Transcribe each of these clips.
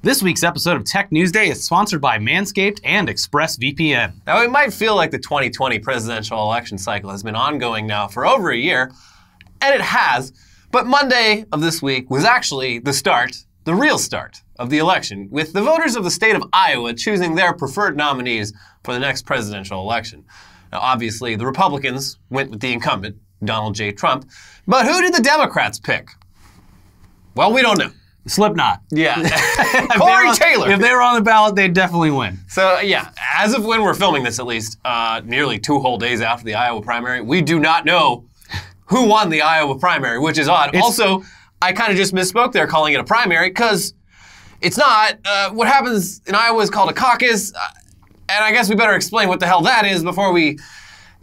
This week's episode of Tech News Day is sponsored by Manscaped and ExpressVPN. Now, it might feel like the 2020 presidential election cycle has been ongoing now for over a year, and it has, but Monday of this week was actually the start, the real start, of the election, with the voters of the state of Iowa choosing their preferred nominees for the next presidential election. Now, obviously, the Republicans went with the incumbent, Donald J. Trump, but who did the Democrats pick? Well, we don't know. Slipknot. Yeah. Corey Taylor. If they were on the ballot, they'd definitely win. So, yeah, as of when we're filming this, at least, nearly 2 whole days after the Iowa primary, we do not know who won the Iowa primary, which is odd. Also, I kind of just misspoke there calling it a primary, because it's not. What happens in Iowa is called a caucus, and I guess we better explain what the hell that is before we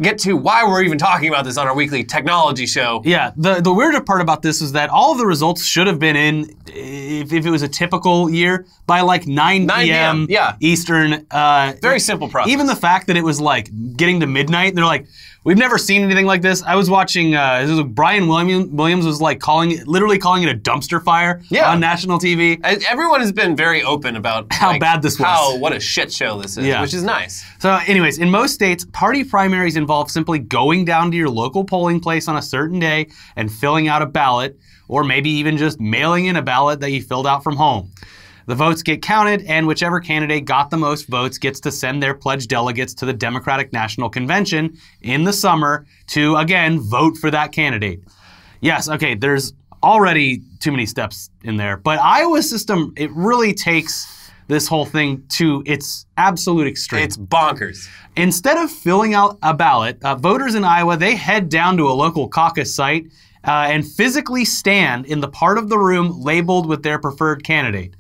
get to why we're even talking about this on our weekly technology show. Yeah, the weirder part about this is that all of the results should have been in, if it was a typical year, by like 9 p.m. Yeah. Eastern. Very simple process. Even the fact that it was like getting to midnight, and they're like, we've never seen anything like this. I was watching, Brian Williams was like literally calling it a dumpster fire on national TV. Everyone has been very open about how bad this was. What a shit show this is, which is nice. So anyways, in most states, party primaries involve simply going down to your local polling place on a certain day and filling out a ballot, or maybe even just mailing in a ballot that you filled out from home. The votes get counted, and whichever candidate got the most votes gets to send their pledged delegates to the Democratic National Convention in the summer to, again, vote for that candidate. Yes, okay, there's already too many steps in there, but Iowa's system, it really takes this whole thing to its absolute extreme. It's bonkers. Instead of filling out a ballot, voters in Iowa, they head down to a local caucus site and physically stand in the part of the room labeled with their preferred candidate.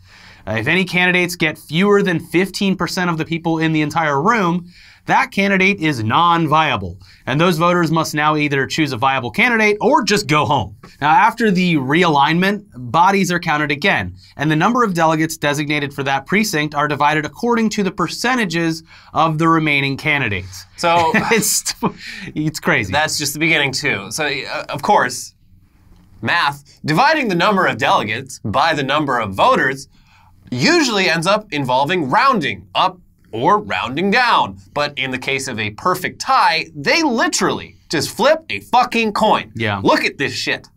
If any candidates get fewer than 15% of the people in the entire room, that candidate is non-viable. And those voters must now either choose a viable candidate or just go home. Now, after the realignment, bodies are counted again, and the number of delegates designated for that precinct are divided according to the percentages of the remaining candidates. So it's crazy. That's just the beginning, too. So, of course, math, dividing the number of delegates by the number of voters usually ends up involving rounding up or rounding down. But in the case of a perfect tie, they literally just flip a fucking coin. Yeah. Look at this shit.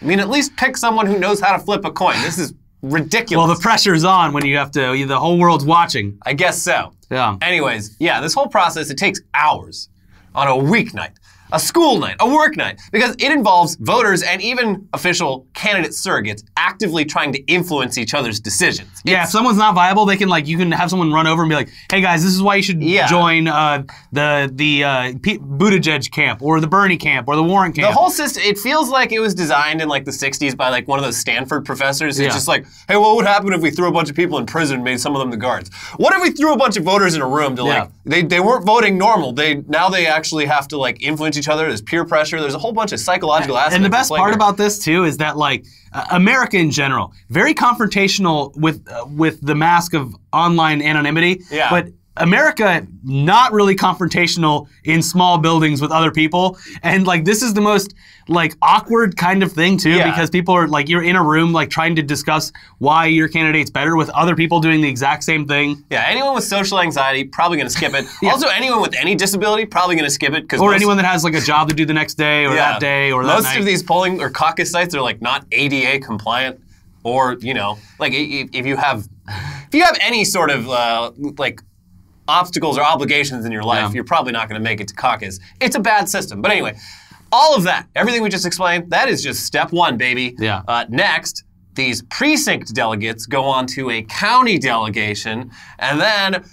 I mean, at least pick someone who knows how to flip a coin. This is ridiculous. Well, the pressure's on when you have to, the whole world's watching. I guess so. Yeah. Anyways, yeah, this whole process, it takes hours on a weeknight. A school night, a work night, because it involves voters and even official candidate surrogates actively trying to influence each other's decisions. Yeah, if someone's not viable, they can you can have someone run over and be like, hey guys, this is why you should join the Buttigieg camp, or the Bernie camp, or the Warren camp. The whole system, it feels like it was designed in like the 60s by like one of those Stanford professors. It's just like, hey, what would happen if we threw a bunch of people in prison and made some of them the guards? What if we threw a bunch of voters in a room to like, they weren't voting normal. Now they actually have to like influence each other. There's peer pressure. There's a whole bunch of psychological aspects. And the best part about this too is that like America in general, very confrontational with the mask of online anonymity. Yeah. But America, not really confrontational in small buildings with other people. And like this is the most like awkward kind of thing too, because people are like, you're in a room like trying to discuss why your candidate's better with other people doing the exact same thing. Yeah, anyone with social anxiety, probably gonna skip it. Also, anyone with any disability, probably gonna skip it. Or anyone that has like a job to do the next day or that day or that night. Most of these polling or caucus sites are like not ADA compliant, or like if you have any sort of like obstacles or obligations in your life, you're probably not going to make it to caucus. It's a bad system. But anyway, all of that, everything we just explained, that is just step one, baby. Yeah. Next, these precinct delegates go on to a county delegation, and then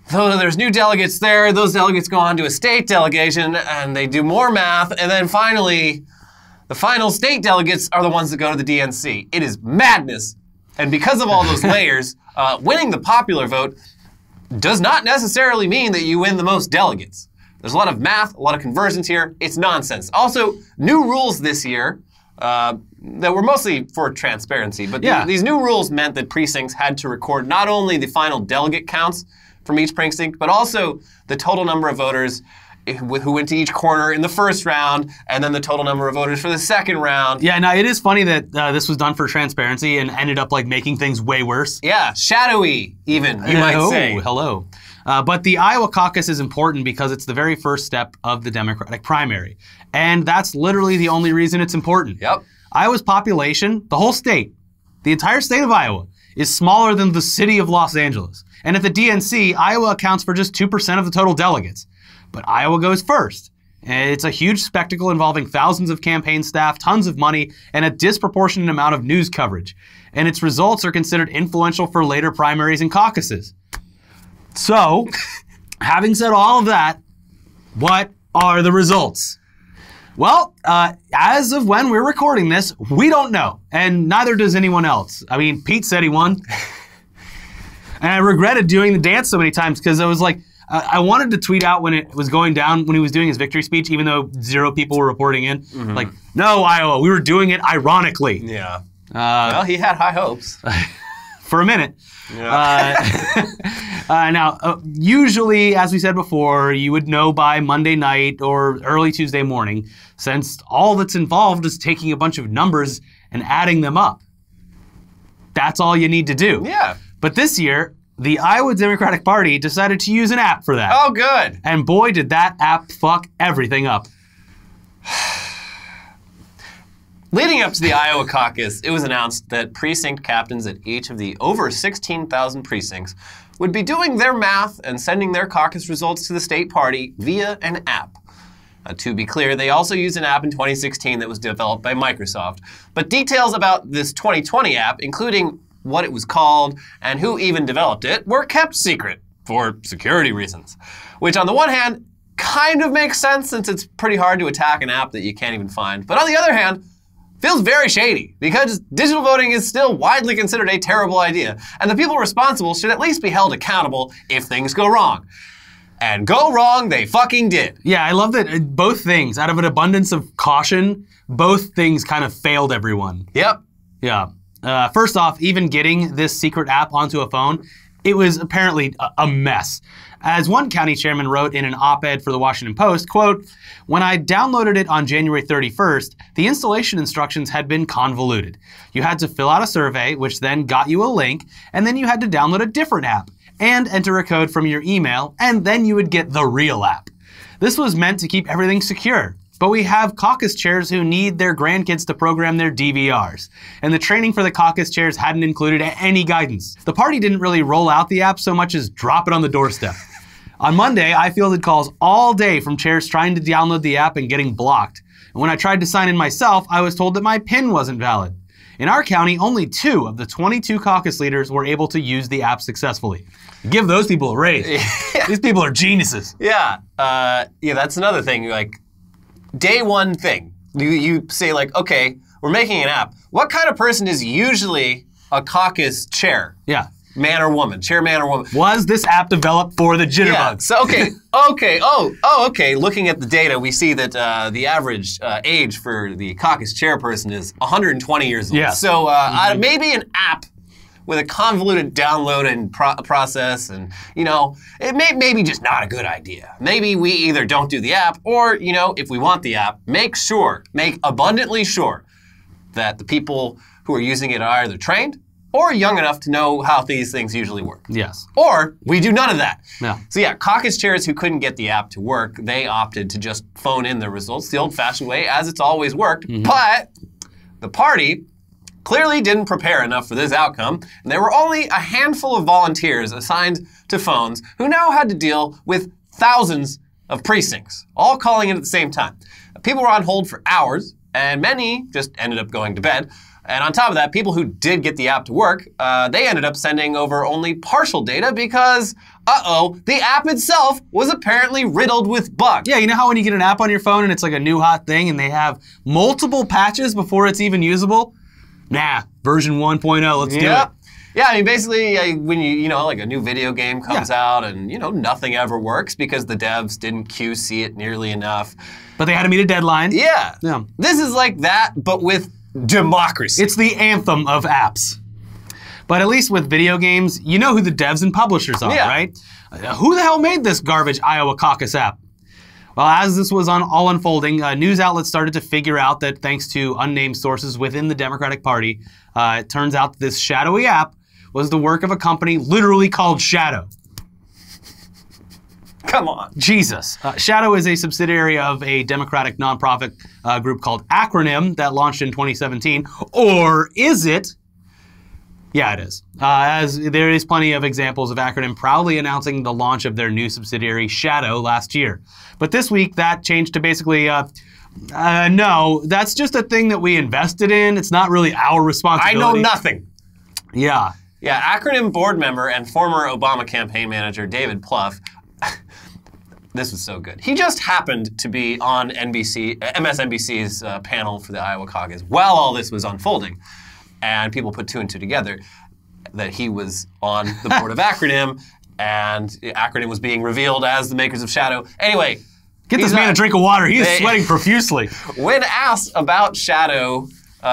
there's new delegates there. Those delegates go on to a state delegation, and they do more math, and then finally, the final state delegates are the ones that go to the DNC. It is madness. And because of all those layers, winning the popular vote does not necessarily mean that you win the most delegates. There's a lot of math, a lot of conversions here. It's nonsense. Also, new rules this year that were mostly for transparency, but these new rules meant that precincts had to record not only the final delegate counts from each precinct, but also the total number of voters who went to each corner in the first round, and then the total number of voters for the second round. Yeah, now it is funny that this was done for transparency and ended up like making things way worse. Yeah, shadowy even, you might say. Hello. But the Iowa caucus is important because it's the very first step of the Democratic primary. And that's literally the only reason it's important. Yep. Iowa's population, the whole state, the entire state of Iowa, is smaller than the city of Los Angeles. And at the DNC, Iowa accounts for just 2% of the total delegates. But Iowa goes first. And it's a huge spectacle involving thousands of campaign staff, tons of money, and a disproportionate amount of news coverage. And its results are considered influential for later primaries and caucuses. So, having said all of that, what are the results? Well, as of when we're recording this, we don't know, and neither does anyone else. I mean, Pete said he won, and I regretted doing the dance so many times because I was like, I wanted to tweet out when it was going down, when he was doing his victory speech, even though 0 people were reporting in. Mm-hmm. Like, no, Iowa, we were doing it ironically. Yeah. Well, he had high hopes. For a minute. Yeah. Now, usually, as we said before, you would know by Monday night or early Tuesday morning, since all that's involved is taking a bunch of numbers and adding them up. That's all you need to do. Yeah. But this year, the Iowa Democratic Party decided to use an app for that. Oh, good. And boy, did that app fuck everything up. Leading up to the Iowa caucus, it was announced that precinct captains at each of the over 16,000 precincts would be doing their math and sending their caucus results to the state party via an app. To be clear, they also used an app in 2016 that was developed by Microsoft. But details about this 2020 app, including what it was called and who even developed it, were kept secret for security reasons. Which on the one hand, kind of makes sense since it's pretty hard to attack an app that you can't even find. But on the other hand, feels very shady because digital voting is still widely considered a terrible idea, and the people responsible should at least be held accountable if things go wrong. And go wrong, they fucking did. Yeah, I love that both things, out of an abundance of caution, both things kind of failed everyone. Yep. Yeah. First off, even getting this secret app onto a phone, it was apparently a mess. As one county chairman wrote in an op-ed for the Washington Post, quote, "When I downloaded it on January 31st, the installation instructions had been convoluted. You had to fill out a survey, which then got you a link, and then you had to download a different app and enter a code from your email, and then you would get the real app. This was meant to keep everything secure. But we have caucus chairs who need their grandkids to program their DVRs. And the training for the caucus chairs hadn't included any guidance. The party didn't really roll out the app so much as drop it on the doorstep. On Monday, I fielded calls all day from chairs trying to download the app and getting blocked. And when I tried to sign in myself, I was told that my PIN wasn't valid. In our county, only 2 of the 22 caucus leaders were able to use the app successfully. Give those people a raise. Yeah. These people are geniuses. Yeah. Yeah, that's another thing. Like, day one thing. You say like, okay, we're making an app. What kind of person is usually a caucus chair? Yeah. Man or woman, chairman or woman. Was this app developed for the jitterbugs? Yeah, so okay, okay. Looking at the data, we see that the average age for the caucus chairperson is 120 years old. Yeah. So maybe an app with a convoluted download and process, and it may be just not a good idea. Maybe we either don't do the app, or if we want the app, make abundantly sure that the people who are using it are either trained or young enough to know how these things usually work. Yes. Or we do none of that. Yeah. So yeah, caucus chairs who couldn't get the app to work, they opted to just phone in their results the old-fashioned way, as it's always worked. Mm-hmm. But the party clearly didn't prepare enough for this outcome, and there were only a handful of volunteers assigned to phones who now had to deal with thousands of precincts, all calling in at the same time. People were on hold for hours, and many just ended up going to bed. And on top of that, people who did get the app to work, they ended up sending over only partial data because, the app itself was apparently riddled with bugs. Yeah, you know how when you get an app on your phone and it's like a new hot thing and they have multiple patches before it's even usable? Nah, version 1.0, let's do it. Yeah, I mean, basically, when like a new video game comes out and, nothing ever works because the devs didn't QC it nearly enough. But they had to meet a deadline. Yeah. This is like that, but with democracy. It's the anthem of apps. But at least with video games, you know who the devs and publishers are, right? Who the hell made this garbage Iowa caucus app? Well, as this was all unfolding, news outlets started to figure out that thanks to unnamed sources within the Democratic Party, it turns out that this shadowy app was the work of a company literally called Shadow. Come on. Jesus. Shadow is a subsidiary of a Democratic nonprofit group called Acronym that launched in 2017. Or is it? Yeah, it is. As there is plenty of examples of Acronym proudly announcing the launch of their new subsidiary Shadow last year. But this week that changed to basically, no, that's just a thing that we invested in. It's not really our responsibility. I know nothing. Yeah. Yeah, Acronym board member and former Obama campaign manager David Plouffe. This was so good. He just happened to be on MSNBC's panel for the Iowa caucus while all this was unfolding. And people put two and two together that he was on the board of Acronym, and Acronym was being revealed as the makers of Shadow. Anyway. Get this man a drink of water. He is sweating profusely. When asked about Shadow,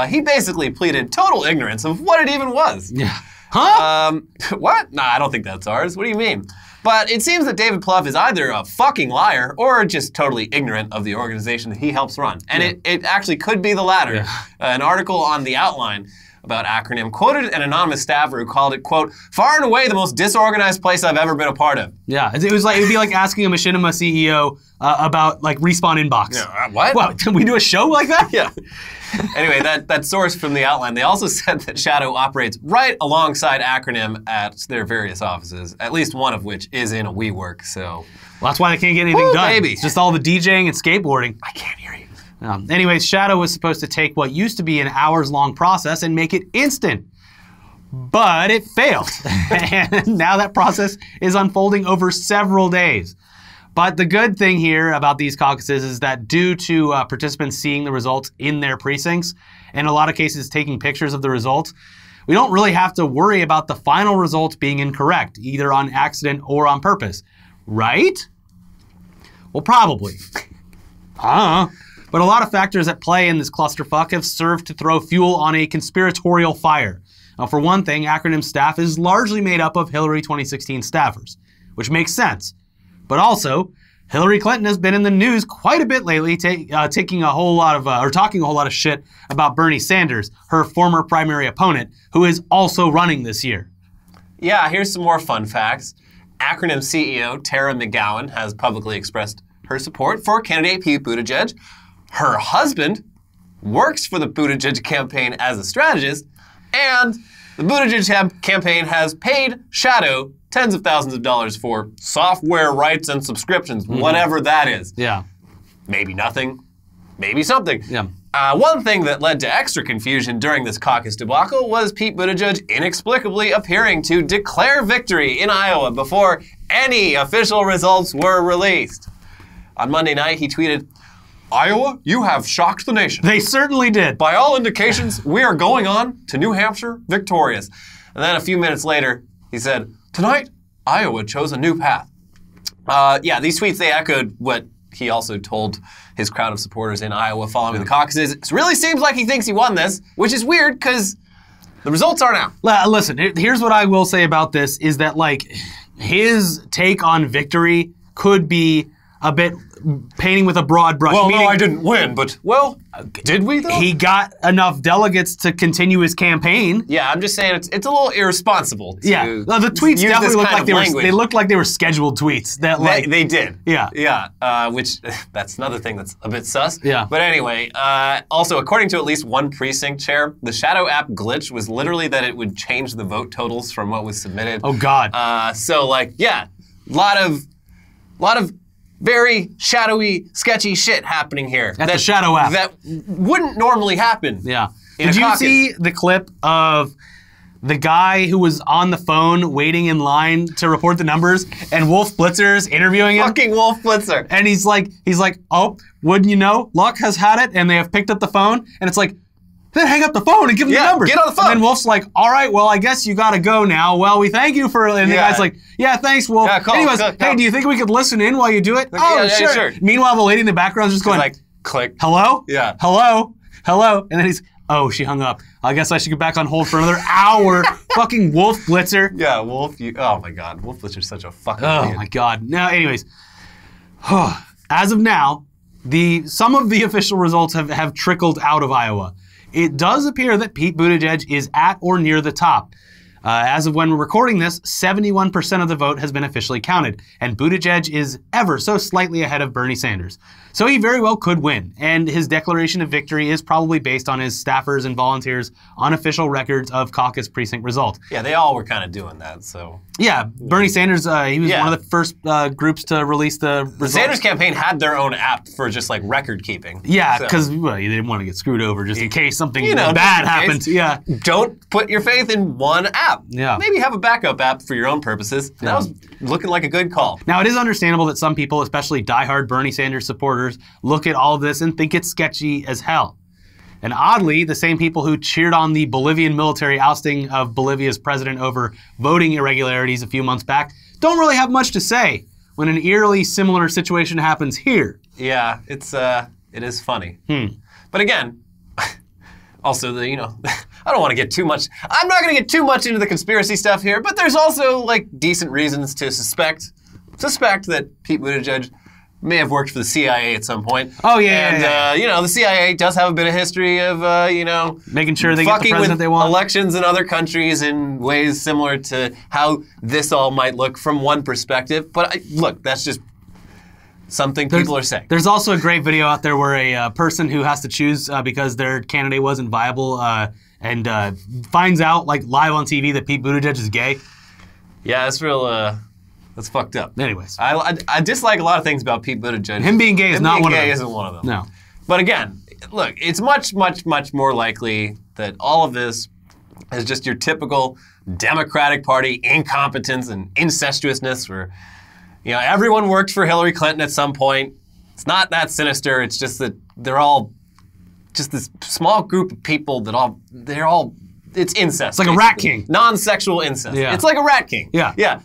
he basically pleaded total ignorance of what it even was. Yeah. Huh? What? Nah, I don't think that's ours. What do you mean? But it seems that David Plouffe is either a fucking liar or just totally ignorant of the organization that he helps run. And it actually could be the latter. Yeah. An article on The Outline about Acronym quoted an anonymous staffer who called it, quote, far and away the most disorganized place I've ever been a part of. Yeah, it would be like asking a Machinima CEO about like Respawn Inbox. Yeah, what? Well, can we do a show like that? Yeah. Anyway, that source from The Outline, they also said that Shadow operates right alongside Acronym at their various offices, at least one of which is in a WeWork, so. Well, that's why they can't get anything done. Baby. It's just all the DJing and skateboarding. I can't hear you. Anyways, Shadow was supposed to take what used to be an hours-long process and make it instant. But it failed. And now that process is unfolding over several days. But the good thing here about these caucuses is that due to participants seeing the results in their precincts, and in a lot of cases taking pictures of the results, we don't really have to worry about the final results being incorrect, either on accident or on purpose. Right? Well, probably. But a lot of factors at play in this clusterfuck have served to throw fuel on a conspiratorial fire. Now, for one thing, Acronym staff is largely made up of Hillary 2016 staffers, which makes sense. But also, Hillary Clinton has been in the news quite a bit lately, talking a whole lot of shit about Bernie Sanders, her former primary opponent, who is also running this year. Yeah, here's some more fun facts. Acronym CEO Tara McGowan has publicly expressed her support for candidate Pete Buttigieg. Her husband works for the Buttigieg campaign as a strategist, and the Buttigieg campaign has paid Shadow tens of thousands of dollars for software rights and subscriptions, whatever that is. Yeah. Maybe nothing, maybe something. Yeah. One thing that led to extra confusion during this caucus debacle was Pete Buttigieg inexplicably appearing to declare victory in Iowa before any official results were released. On Monday night, he tweeted, Iowa, you have shocked the nation. They certainly did. By all indications, we are going on to New Hampshire victorious. And then a few minutes later, he said, tonight, Iowa chose a new path. Yeah, these tweets, they echoed what he also told his crowd of supporters in Iowa following the caucuses. It really seems like he thinks he won this, which is weird because the results aren't out. Listen, here's what I will say about this is that, like, his take on victory could be a bit painting with a broad brush. Well, no, I didn't win, but, well, did we, though? He got enough delegates to continue his campaign. Yeah, I'm just saying it's a little irresponsible to the tweets definitely looked like they looked like they were scheduled tweets. That like they did. Yeah. Yeah, which that's another thing that's a bit sus. Yeah. But anyway, also according to at least one precinct chair, the Shadow app glitch was literally that it would change the vote totals from what was submitted. Oh God. So like, yeah, lot of very shadowy, sketchy shit happening here. That's the Shadow app. That wouldn't normally happen. Yeah. Did you see the clip of the guy who was on the phone waiting in line to report the numbers and Wolf Blitzer's interviewing him? Fucking Wolf Blitzer. And he's like, oh, wouldn't you know, Luck has had it, and they have picked up the phone, and it's like, then hang up the phone and give him the numbers. Get on the phone. And then Wolf's like, all right, well, I guess you gotta go now. Well, we thank you for, and the guy's like, yeah, thanks, Wolf. Yeah, cool, Anyways, cool. Hey, do you think we could listen in while you do it? Yeah, sure. Meanwhile, the lady in the background is just going, like, click. Hello? Yeah. Hello? Hello? And then he's, oh, she hung up. I guess I should get back on hold for another hour. Fucking Wolf Blitzer. Yeah, Wolf, oh my God. Wolf Blitzer's such a fucking Oh idiot. my God. Now, anyways. as of now, some of the official results have trickled out of Iowa. It does appear that Pete Buttigieg is at or near the top. As of when we're recording this, 71% of the vote has been officially counted, and Buttigieg is ever so slightly ahead of Bernie Sanders. So he very well could win, and his declaration of victory is probably based on his staffers and volunteers' unofficial records of caucus precinct results. Yeah, they all were kind of doing that, so. Yeah, Bernie Sanders, he was one of the first groups to release the results. The Sanders campaign had their own app for just like record keeping. Yeah, because you didn't want to get screwed over just in case something bad happened. Yeah. Don't put your faith in one app. Yeah. Maybe have a backup app for your own purposes. Yeah. That was looking like a good call. Now, it is understandable that some people, especially diehard Bernie Sanders supporters, look at all of this and think it's sketchy as hell. And oddly, the same people who cheered on the Bolivian military ousting of Bolivia's president over voting irregularities a few months back don't really have much to say when an eerily similar situation happens here. Yeah, it is funny. But again, also I don't want to get too much. I'm not going to get too much into the conspiracy stuff here, but there's also like decent reasons to suspect that Pete Buttigieg may have worked for the CIA at some point. Oh yeah, and the CIA does have a bit of history of making sure they get the president they want. Elections in other countries in ways similar to how this all might look from one perspective. But look, that's just something people are saying. There's also a great video out there where a person who has to choose because their candidate wasn't viable and finds out like live on TV that Pete Buttigieg is gay. Yeah, that's real. That's fucked up. Anyways. I dislike a lot of things about Pete Buttigieg. Him being gay is not one of them. Isn't one of them. No. But again, look, it's much, much, much more likely that all of this is just your typical Democratic Party incompetence and incestuousness where, everyone worked for Hillary Clinton at some point. It's not that sinister. It's just that they're all just this small group of people that it's incest. It's like a rat king. Non-sexual incest. Yeah. It's like a rat king. Yeah. Yeah.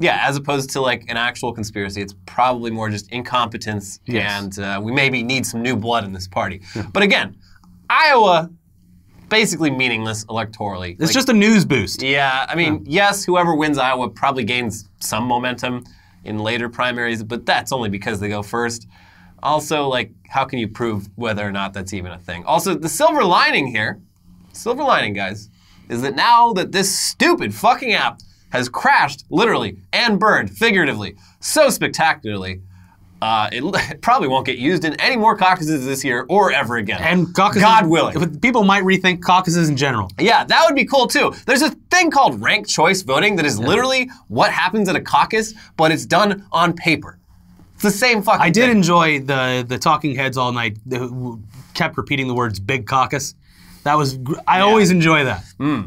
Yeah, as opposed to like an actual conspiracy, it's probably more just incompetence, and we maybe need some new blood in this party. Yeah. But again, Iowa, basically meaningless electorally. It's just a news boost. Yeah, I mean, yes, whoever wins Iowa probably gains some momentum in later primaries, but that's only because they go first. Also, like, how can you prove whether or not that's even a thing? Also, the silver lining here, guys, is that now that this stupid fucking app has crashed, literally, and burned, figuratively, so spectacularly, it probably won't get used in any more caucuses this year or ever again. And caucuses, God willing. People might rethink caucuses in general. Yeah, that would be cool too. There's a thing called ranked choice voting that is literally what happens at a caucus, but it's done on paper. It's the same fucking thing. I did enjoy the talking heads all night who kept repeating the words big caucus. That was, I always enjoy that.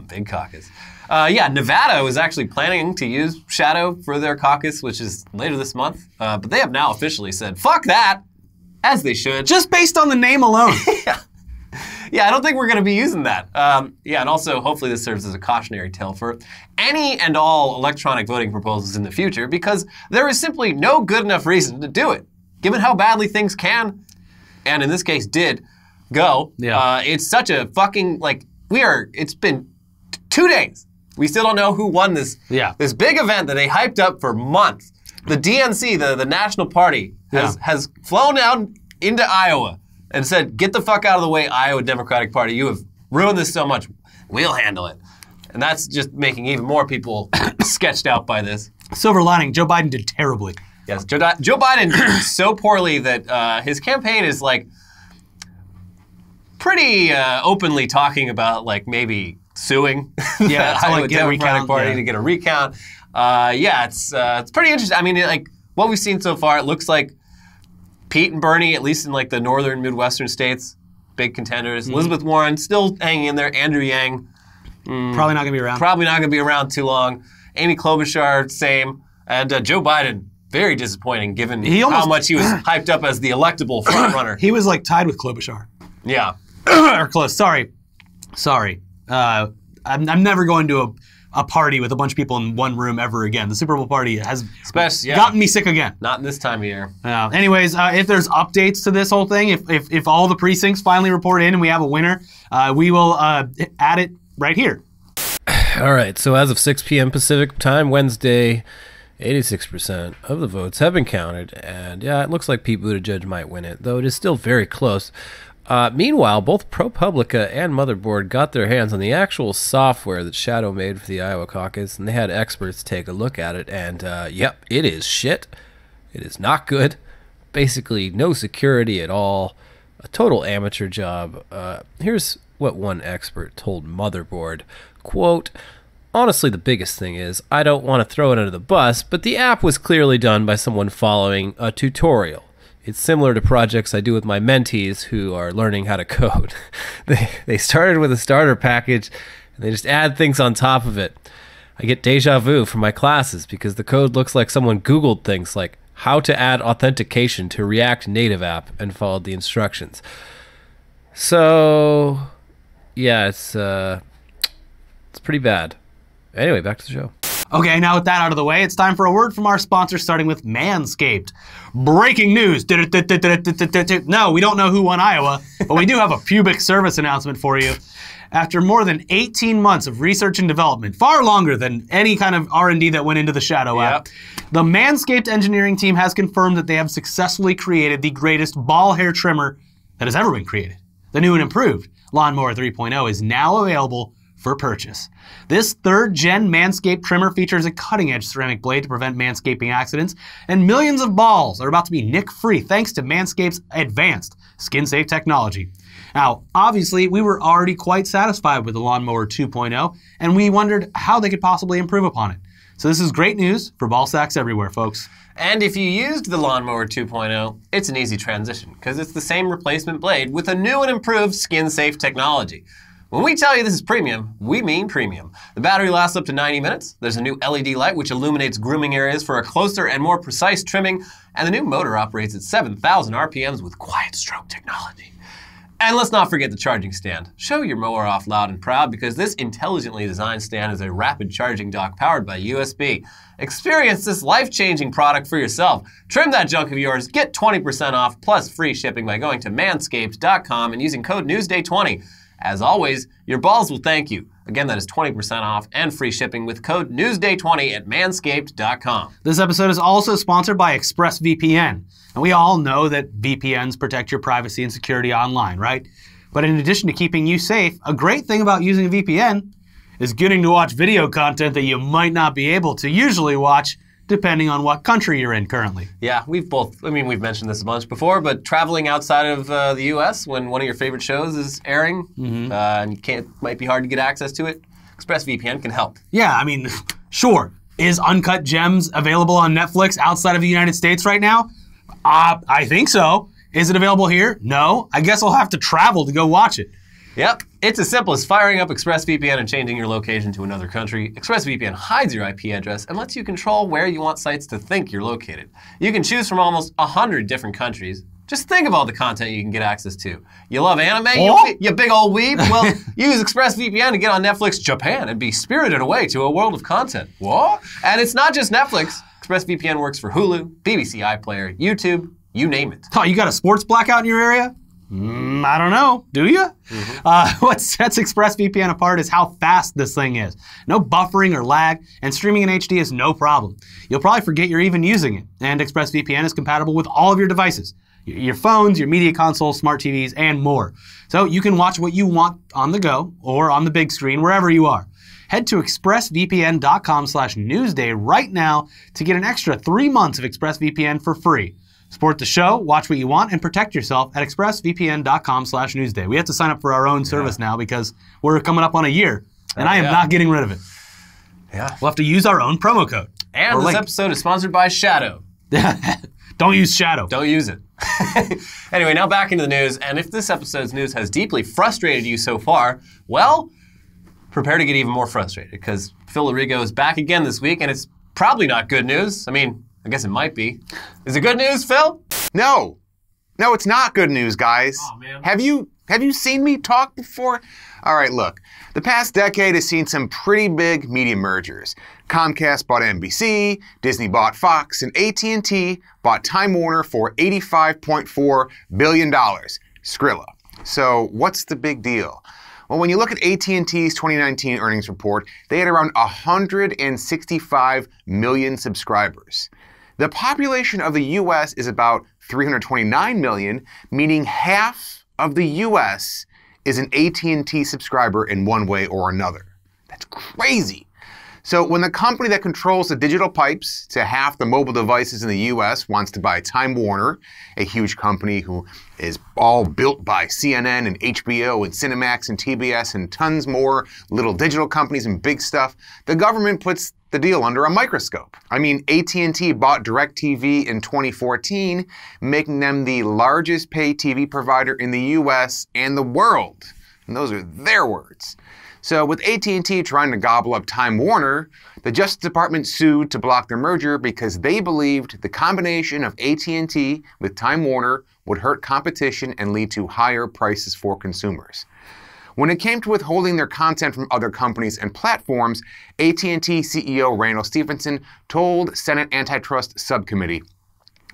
Big caucus. Nevada was actually planning to use Shadow for their caucus, which is later this month. But they have now officially said, fuck that, as they should. Just based on the name alone. Yeah, I don't think we're going to be using that. And also, hopefully this serves as a cautionary tale for any and all electronic voting proposals in the future, because there is simply no good enough reason to do it, given how badly things can, and in this case did, go. Yeah. It's such a fucking, it's been 2 days. We still don't know who won this big event that they hyped up for months. The DNC, the National Party, has flown out into Iowa and said, get the fuck out of the way, Iowa Democratic Party. You have ruined this so much. We'll handle it. And that's just making even more people sketched out by this. Silver lining, Joe Biden did terribly. Yes, Joe Biden did so poorly that his campaign is pretty openly talking about maybe suing the Iowa Democratic Party to get a recount. It's pretty interesting. I mean, what we've seen so far, it looks like Pete and Bernie, at least in the northern Midwestern states, big contenders. Elizabeth Warren still hanging in there. Andrew Yang, probably not going to be around. Probably not going to be around too long. Amy Klobuchar, same. And Joe Biden, very disappointing given how much he was hyped up as the electable frontrunner. He was tied with Klobuchar. Yeah. Or close. Sorry. I'm never going to a party with a bunch of people in one room ever again. The Super Bowl party has gotten me sick again. Not in this time of year. Anyways, if there's updates to this whole thing, if all the precincts finally report in and we have a winner, we will add it right here. All right, so as of 6 p.m. Pacific time, Wednesday, 86% of the votes have been counted, and yeah, it looks like Pete Buttigieg might win it, though it is still very close. Meanwhile, both ProPublica and Motherboard got their hands on the actual software that Shadow made for the Iowa caucus, and they had experts take a look at it, and yep, it is shit. It is not good. Basically, no security at all. A total amateur job. Here's what one expert told Motherboard. Quote, honestly, the biggest thing is, I don't want to throw it under the bus, but the app was clearly done by someone following a tutorial. It's similar to projects I do with my mentees who are learning how to code. They started with a starter package, and they just add things on top of it. I get deja vu from my classes because the code looks like someone Googled things like how to add authentication to React Native app and followed the instructions. So, yeah, it's pretty bad. Anyway, back to the show. Okay, now with that out of the way, it's time for a word from our sponsor, starting with Manscaped. Breaking news. No, we don't know who won Iowa, but we do have a pubic service announcement for you. After more than 18 months of research and development, far longer than any kind of R&D that went into the Shadow app, the Manscaped engineering team has confirmed that they have successfully created the greatest ball hair trimmer that has ever been created. The new and improved Lawnmower 3.0 is now available for purchase. This third-gen Manscaped trimmer features a cutting-edge ceramic blade to prevent manscaping accidents, and millions of balls are about to be nick-free thanks to Manscaped's advanced skin-safe technology. Now, obviously, we were already quite satisfied with the Lawnmower 2.0, and we wondered how they could possibly improve upon it. So this is great news for ball sacks everywhere, folks. And if you used the Lawnmower 2.0, it's an easy transition, because it's the same replacement blade with a new and improved skin-safe technology. When we tell you this is premium, we mean premium. The battery lasts up to 90 minutes. There's a new LED light which illuminates grooming areas for a closer and more precise trimming. And the new motor operates at 7,000 RPMs with quiet stroke technology. And let's not forget the charging stand. Show your mower off loud and proud because this intelligently designed stand is a rapid charging dock powered by USB. Experience this life-changing product for yourself. Trim that junk of yours, get 20% off plus free shipping by going to manscaped.com and using code NEWSDAY20. As always, your balls will thank you. Again, that is 20% off and free shipping with code NEWSDAY20 at manscaped.com. This episode is also sponsored by ExpressVPN. And we all know that VPNs protect your privacy and security online, right? But in addition to keeping you safe, a great thing about using a VPN is getting to watch video content that you might not be able to usually watch depending on what country you're in currently. Yeah, we've mentioned this a bunch before, but traveling outside of the US when one of your favorite shows is airing, and might be hard to get access to it, ExpressVPN can help. Yeah, I mean, sure. Is Uncut Gems available on Netflix outside of the United States right now? I think so. Is it available here? No. I guess I'll have to travel to go watch it. Yep, it's as simple as firing up ExpressVPN and changing your location to another country. ExpressVPN hides your IP address and lets you control where you want sites to think you're located. You can choose from almost 100 different countries. Just think of all the content you can get access to. You love anime, you big old weeb? Well, use ExpressVPN to get on Netflix Japan and be spirited away to a world of content. What? And it's not just Netflix. ExpressVPN works for Hulu, BBC iPlayer, YouTube, you name it. Oh, you got a sports blackout in your area? I don't know. Do you? What sets ExpressVPN apart is how fast this thing is. No buffering or lag, and streaming in HD is no problem. You'll probably forget you're even using it, and ExpressVPN is compatible with all of your devices. Your phones, your media consoles, smart TVs, and more. So you can watch what you want on the go or on the big screen, wherever you are. Head to expressvpn.com/newsday right now to get an extra 3 months of ExpressVPN for free. Support the show, watch what you want, and protect yourself at expressvpn.com/newsday. We have to sign up for our own service now because we're coming up on a year, and I am not getting rid of it. Yeah. We'll have to use our own promo code. And this episode is sponsored by Shadow. Don't use Shadow. Don't use it. Anyway, now back into the news. And if this episode's news has deeply frustrated you so far, well, prepare to get even more frustrated because Phil Arrigo is back again this week, and it's probably not good news. I mean, I guess it might be. Is it good news, Phil? No. No, it's not good news, guys. Oh, man. Have you seen me talk before? All right, look. The past decade has seen some pretty big media mergers. Comcast bought NBC, Disney bought Fox, and AT&T bought Time Warner for $85.4 billion. Skrilla. So what's the big deal? Well, when you look at AT&T's 2019 earnings report, they had around 165 million subscribers. The population of the US is about 329 million, meaning half of the US is an AT&T subscriber in one way or another. That's crazy. So when the company that controls the digital pipes to half the mobile devices in the US wants to buy Time Warner, a huge company who is all built by CNN and HBO and Cinemax and TBS and tons more little digital companies and big stuff, the government puts the deal under a microscope. I mean, AT&T bought DirecTV in 2014, making them the largest pay TV provider in the US and the world. And those are their words. So with AT&T trying to gobble up Time Warner, the Justice Department sued to block their merger because they believed the combination of AT&T with Time Warner would hurt competition and lead to higher prices for consumers. When it came to withholding their content from other companies and platforms, AT&T CEO Randall Stephenson told Senate Antitrust Subcommittee,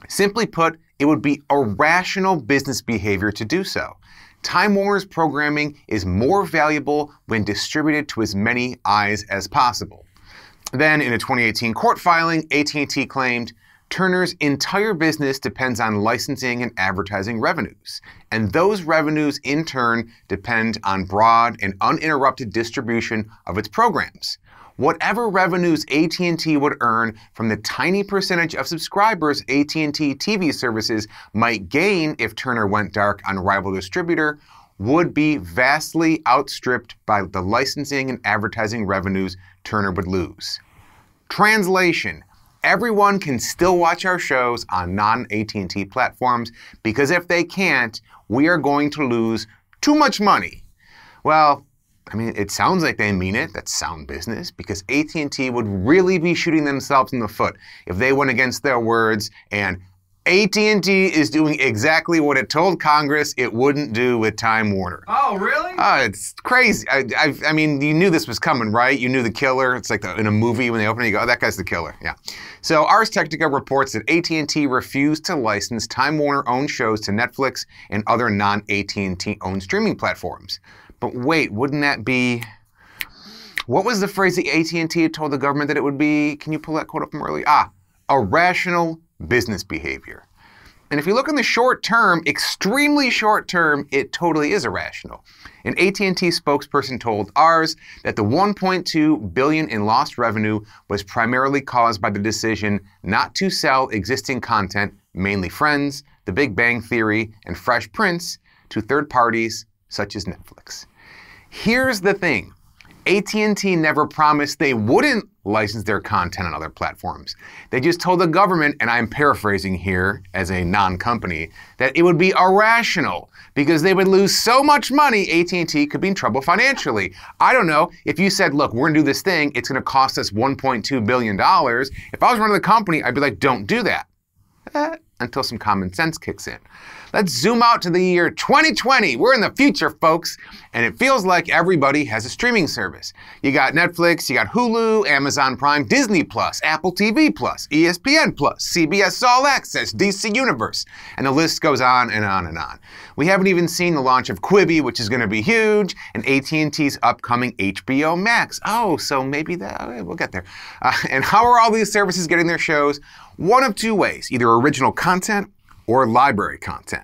simply put, it would be irrational business behavior to do so. Time Warner's programming is more valuable when distributed to as many eyes as possible. Then, in a 2018 court filing, AT&T claimed, Turner's entire business depends on licensing and advertising revenues, and those revenues in turn depend on broad and uninterrupted distribution of its programs. Whatever revenues AT&T would earn from the tiny percentage of subscribers AT&T TV services might gain if Turner went dark on a rival distributor would be vastly outstripped by the licensing and advertising revenues Turner would lose. Translation: everyone can still watch our shows on non-AT&T platforms because if they can't, we are going to lose too much money. Well, I mean, it sounds like they mean it. That's sound business, because AT&T would really be shooting themselves in the foot if they went against their words, and AT&T is doing exactly what it told Congress it wouldn't do with Time Warner. Oh, really? It's crazy. I mean, you knew this was coming, right? You knew the killer. It's like in a movie when they open it, you go, oh, that guy's the killer. Yeah. So Ars Technica reports that AT&T refused to license Time Warner-owned shows to Netflix and other non-AT&T-owned streaming platforms. But wait, wouldn't that be... What was the phrase that AT&T had told the government that it would be? Can you pull that quote up from earlier? Irrational business behavior. And if you look in the short term, extremely short term, it totally is irrational. An AT&T spokesperson told Ars that the $1.2 billion in lost revenue was primarily caused by the decision not to sell existing content, mainly Friends, The Big Bang Theory, and Fresh Prince, to third parties such as Netflix. Here's the thing. AT&T never promised they wouldn't license their content on other platforms. They just told the government, and I'm paraphrasing here as a non-company, that it would be irrational because they would lose so much money AT&T could be in trouble financially. I don't know, if you said, look, we're gonna do this thing, it's gonna cost us $1.2 billion. If I was running the company, I'd be like, don't do that. Until some common sense kicks in. Let's zoom out to the year 2020. We're in the future, folks, and it feels like everybody has a streaming service. You got Netflix, you got Hulu, Amazon Prime, Disney Plus, Apple TV Plus, ESPN Plus, CBS All Access, DC Universe, and the list goes on and on and on. We haven't even seen the launch of Quibi, which is going to be huge, and AT&T's upcoming HBO Max. Oh, so maybe that, okay, we'll get there. And how are all these services getting their shows? One of two ways, either original content or library content.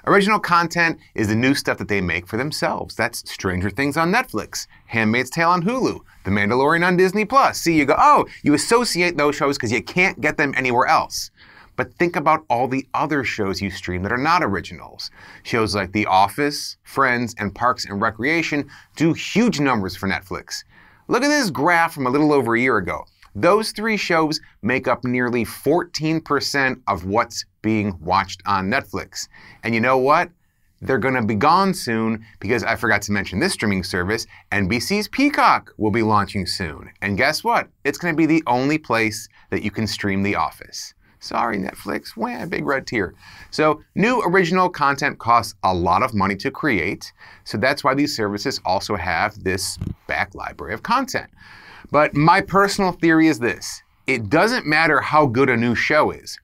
Original content is the new stuff that they make for themselves. That's Stranger Things on Netflix, Handmaid's Tale on Hulu, The Mandalorian on Disney Plus. See, you go, oh, you associate those shows because you can't get them anywhere else. But think about all the other shows you stream that are not originals. Shows like The Office, Friends, and Parks and Recreation do huge numbers for Netflix. Look at this graph from a little over a year ago. Those three shows make up nearly 14% of what's being watched on Netflix. And you know what? They're going to be gone soon because I forgot to mention this streaming service, NBC's Peacock, will be launching soon. And guess what? It's going to be the only place that you can stream The Office. Sorry, Netflix. Wah, big red tear. So new original content costs a lot of money to create. So that's why these services also have this back library of content. But my personal theory is this. It doesn't matter how good a new show is.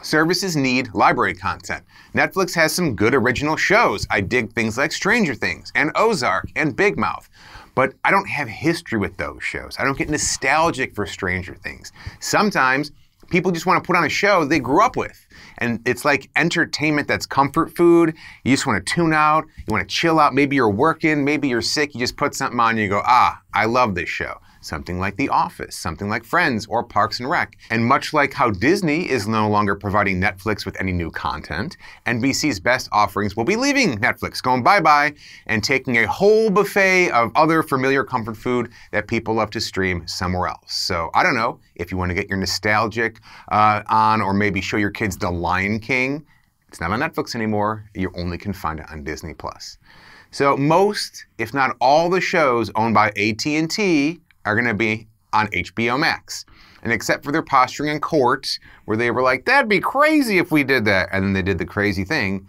Services need library content. Netflix has some good original shows. I dig things like Stranger Things and Ozark and Big Mouth. But I don't have history with those shows. I don't get nostalgic for Stranger Things. Sometimes people just want to put on a show they grew up with. And it's like entertainment that's comfort food. You just want to tune out. You want to chill out. Maybe you're working. Maybe you're sick. You just put something on and you go, I love this show. Something like The Office, something like Friends or Parks and Rec. And much like how Disney is no longer providing Netflix with any new content, NBC's best offerings will be leaving Netflix, going bye-bye, and taking a whole buffet of other familiar comfort food that people love to stream somewhere else. So I don't know if you want to get your nostalgic on, or maybe show your kids The Lion King. It's not on Netflix anymore. You only can find it on Disney+. So most, if not all, the shows owned by AT&T are going to be on HBO Max. And except for their posturing in court, where they were like, that'd be crazy if we did that, and then they did the crazy thing,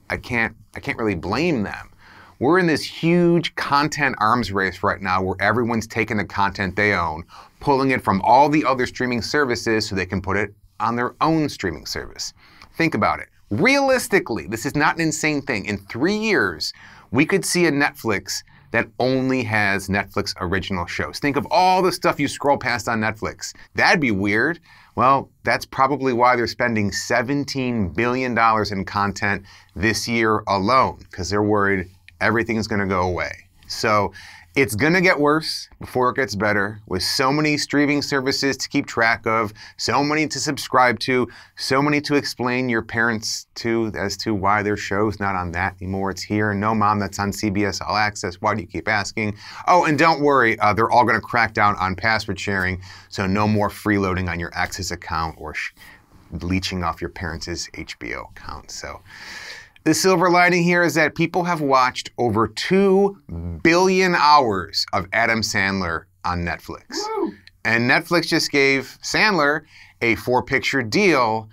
I can't really blame them. We're in this huge content arms race right now where everyone's taking the content they own, pulling it from all the other streaming services so they can put it on their own streaming service. Think about it. Realistically, this is not an insane thing. In 3 years, we could see a Netflix that only has Netflix original shows. Think of all the stuff you scroll past on Netflix. That'd be weird. Well, that's probably why they're spending $17 billion in content this year alone, because they're worried everything's going to go away. So it's going to get worse before it gets better, with so many streaming services to keep track of, so many to subscribe to, so many to explain your parents to as to why their show's not on that anymore. It's here. No, Mom, that's on CBS All Access. Why do you keep asking? Oh, and don't worry, they're all going to crack down on password sharing, so no more freeloading on your Access account or leeching off your parents' HBO account. So the silver lining here is that people have watched over 2 billion hours of Adam Sandler on Netflix. Woo. And Netflix just gave Sandler a 4-picture deal,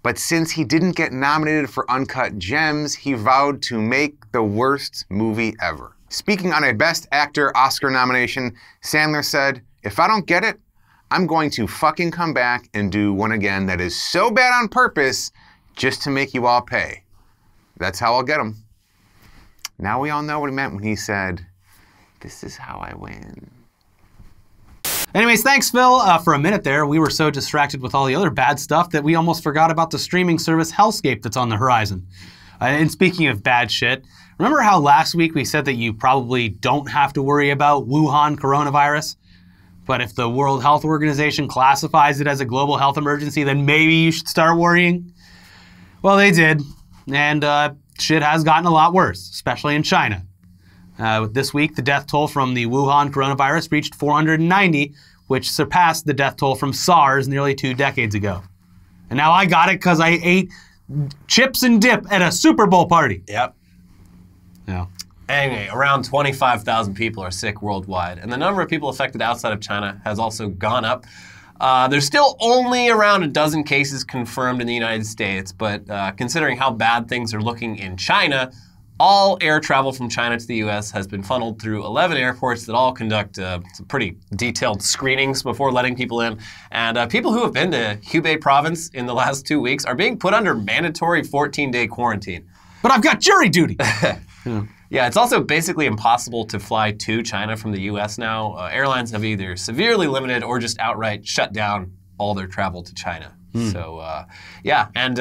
but since he didn't get nominated for Uncut Gems, he vowed to make the worst movie ever. Speaking on a Best Actor Oscar nomination, Sandler said, "If I don't get it, I'm going to fucking come back and do one again that is so bad on purpose just to make you all pay. That's how I'll get them." Now we all know what he meant when he said, "This is how I win." Anyways, thanks, Phil. For a minute there, we were so distracted with all the other bad stuff that we almost forgot about the streaming service hellscape that's on the horizon. And speaking of bad shit, remember how last week we said that you probably don't have to worry about Wuhan coronavirus? But if the World Health Organization classifies it as a global health emergency, then maybe you should start worrying? Well, they did. And shit has gotten a lot worse, especially in China. This week, the death toll from the Wuhan coronavirus reached 490, which surpassed the death toll from SARS nearly 2 decades ago. And now I got it because I ate chips and dip at a Super Bowl party. Yep. Yeah. Anyway, around 25,000 people are sick worldwide, and the number of people affected outside of China has also gone up. There's still only around a dozen cases confirmed in the United States, but considering how bad things are looking in China, all air travel from China to the U.S. has been funneled through 11 airports that all conduct some pretty detailed screenings before letting people in. And people who have been to Hubei province in the last 2 weeks are being put under mandatory 14-day quarantine. But I've got jury duty! Yeah, it's also basically impossible to fly to China from the U.S. now. Airlines have either severely limited or just outright shut down all their travel to China. So, yeah, and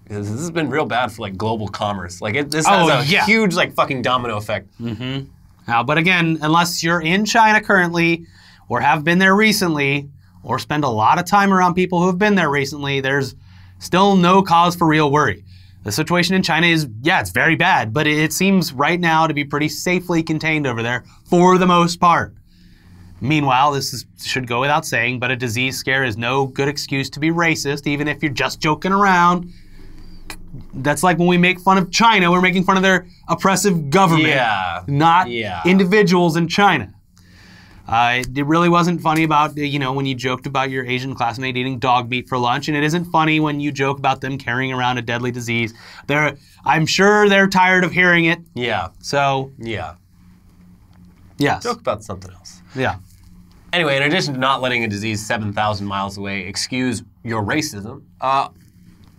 this has been real bad for, like, global commerce. Like, this has a huge, like, fucking domino effect. But again, unless you're in China currently, or have been there recently, or spend a lot of time around people who have been there recently, there's still no cause for real worry. The situation in China is, yeah, it's very bad, but it seems right now to be pretty safely contained over there for the most part. Meanwhile, this should go without saying, but a disease scare is no good excuse to be racist, even if you're just joking around. That's like when we make fun of China, we're making fun of their oppressive government, not individuals in China. It really wasn't funny about, when you joked about your Asian classmate eating dog meat for lunch, and it isn't funny when you joke about them carrying around a deadly disease. I'm sure they're tired of hearing it. Yeah. So. Yeah. Yes. Joke about something else. Yeah. Anyway, in addition to not letting a disease 7,000 miles away excuse your racism,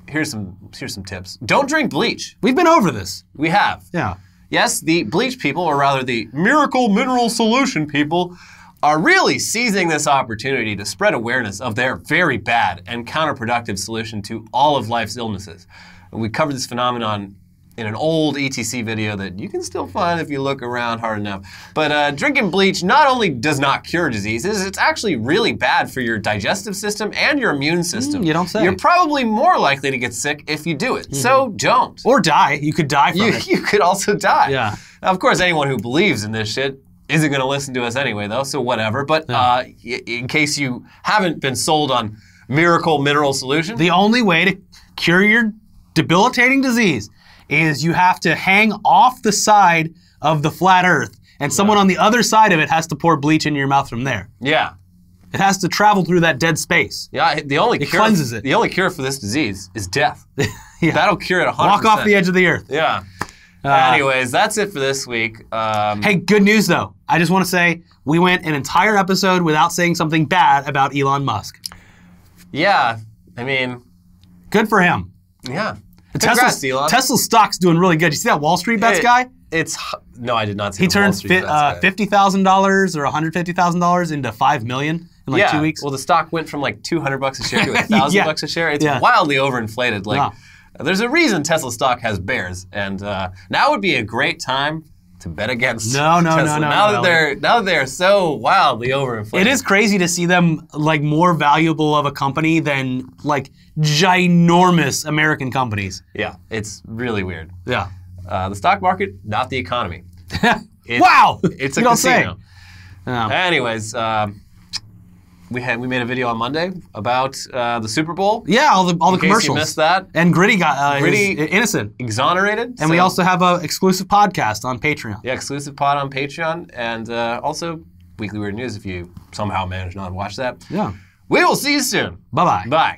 here's some tips. Don't drink bleach. We've been over this. We have. Yeah. Yes, the bleach people, or rather the miracle mineral solution people, are really seizing this opportunity to spread awareness of their very bad and counterproductive solution to all of life's illnesses. And we covered this phenomenon in an old ETC video that you can still find if you look around hard enough. But drinking bleach not only does not cure diseases, it's actually really bad for your digestive system and your immune system. You don't say. You're probably more likely to get sick if you do it. So don't. Or die. You could die from it. You could also die. Yeah. Now, of course, anyone who believes in this shit isn't going to listen to us anyway, though, so whatever. But in case you haven't been sold on miracle mineral solution. The only way to cure your debilitating disease is you have to hang off the side of the flat earth, and someone on the other side of it has to pour bleach into your mouth from there. Yeah. It has to travel through that dead space. Yeah, the only cure cleanses it. The only cure for this disease is death. Yeah. That'll cure it 100%. Walk off the edge of the earth. Yeah. Anyways, that's it for this week. Hey, good news though. I just want to say we went an entire episode without saying something bad about Elon Musk. Yeah, I mean, Good for him. yeah. Congrats, Elon. Tesla's stock's doing really good. You see that Wall Street Bets guy? No, I did not see He the Wall turns Street Bets guy. $50,000 or $150,000 into $5 million in like 2 weeks. Well, the stock went from like $200 a share to $1,000 a share. It's wildly overinflated. Like, there's a reason Tesla stock has bears, and now would be a great time to bet against Tesla. No. Now that they're so wildly overinflated. It is crazy to see them like more valuable of a company than like ginormous American companies. Yeah, it's really weird. Yeah. The stock market, not the economy. Wow! It's a You don't casino. say. Yeah. Anyways, we made a video on Monday about the Super Bowl. Yeah, all the In case commercials. you missed that. And Gritty got Gritty- is innocent. Exonerated. And we also have an exclusive podcast on Patreon. Yeah, exclusive pod on Patreon, and also Weekly Weird News if you somehow manage not to watch that. Yeah. We will see you soon. Bye-bye. Bye.